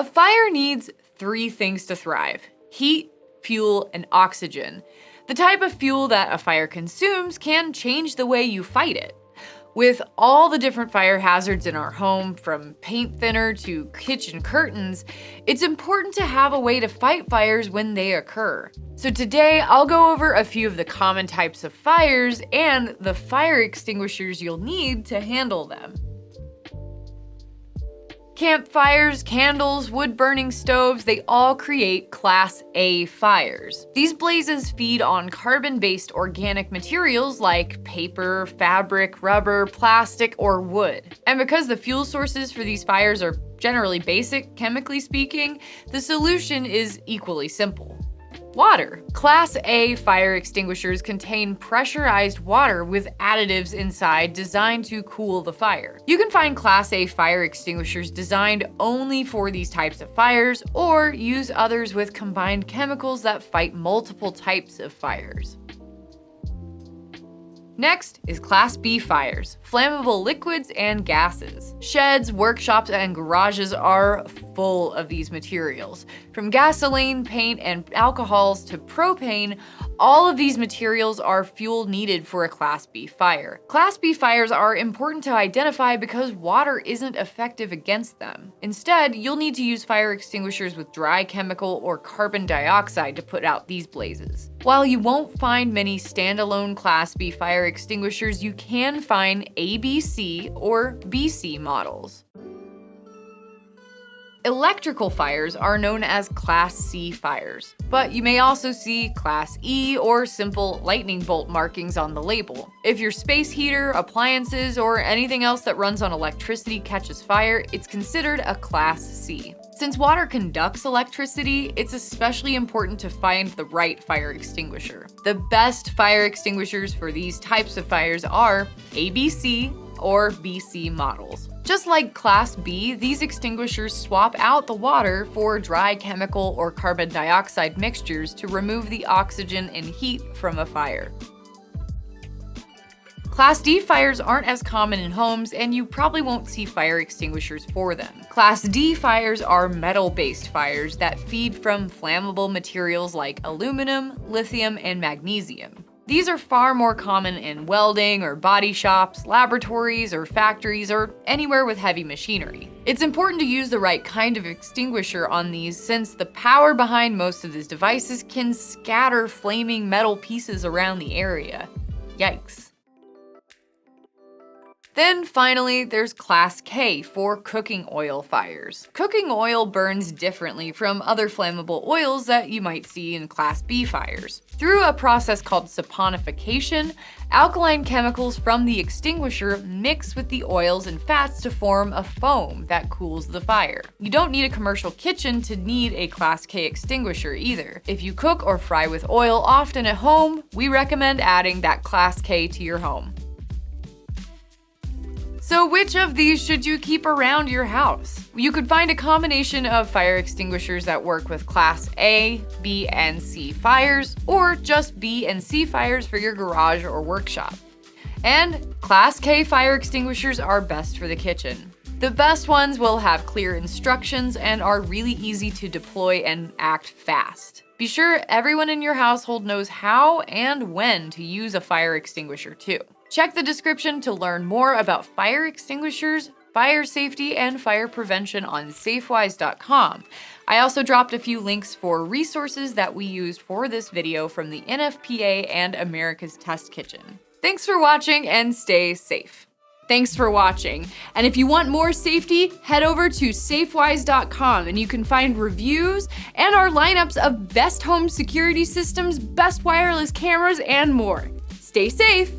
A fire needs three things to thrive: heat, fuel, and oxygen. The type of fuel that a fire consumes can change the way you fight it. With all the different fire hazards in our home, from paint thinner to kitchen curtains, it's important to have a way to fight fires when they occur. So today, I'll go over a few of the common types of fires and the fire extinguishers you'll need to handle them. Campfires, candles, wood-burning stoves, they all create Class A fires. These blazes feed on carbon-based organic materials like paper, fabric, rubber, plastic, or wood. And because the fuel sources for these fires are generally basic, chemically speaking, the solution is equally simple: water. Class A fire extinguishers contain pressurized water with additives inside designed to cool the fire. You can find Class A fire extinguishers designed only for these types of fires, or use others with combined chemicals that fight multiple types of fires. Next is Class B fires, flammable liquids and gases. Sheds, workshops, and garages are full of these materials. From gasoline, paint, and alcohols to propane, all of these materials are fuel needed for a Class B fire. Class B fires are important to identify because water isn't effective against them. Instead, you'll need to use fire extinguishers with dry chemical or carbon dioxide to put out these blazes. While you won't find many standalone Class B fire extinguishers, you can find ABC or BC models. Electrical fires are known as Class C fires, but you may also see Class E or simple lightning bolt markings on the label. If your space heater, appliances, or anything else that runs on electricity catches fire, it's considered a Class C. Since water conducts electricity, it's especially important to find the right fire extinguisher. The best fire extinguishers for these types of fires are ABC or BC models. Just like Class B, these extinguishers swap out the water for dry chemical or carbon dioxide mixtures to remove the oxygen and heat from a fire. Class D fires aren't as common in homes, and you probably won't see fire extinguishers for them. Class D fires are metal-based fires that feed from flammable materials like aluminum, lithium, and magnesium. These are far more common in welding or body shops, laboratories or factories, or anywhere with heavy machinery. It's important to use the right kind of extinguisher on these, since the power behind most of these devices can scatter flaming metal pieces around the area. Yikes. Then finally, there's Class K for cooking oil fires. Cooking oil burns differently from other flammable oils that you might see in Class B fires. Through a process called saponification, alkaline chemicals from the extinguisher mix with the oils and fats to form a foam that cools the fire. You don't need a commercial kitchen to need a Class K extinguisher either. If you cook or fry with oil often at home, we recommend adding that Class K to your home. So which of these should you keep around your house? You could find a combination of fire extinguishers that work with Class A, B, and C fires, or just B and C fires for your garage or workshop. And Class K fire extinguishers are best for the kitchen. The best ones will have clear instructions and are really easy to deploy and act fast. Be sure everyone in your household knows how and when to use a fire extinguisher too. Check the description to learn more about fire extinguishers, fire safety, and fire prevention on safewise.com. I also dropped a few links for resources that we used for this video from the NFPA and America's Test Kitchen. Thanks for watching and stay safe. Thanks for watching. And if you want more safety, head over to safewise.com and you can find reviews and our lineups of best home security systems, best wireless cameras, and more. Stay safe.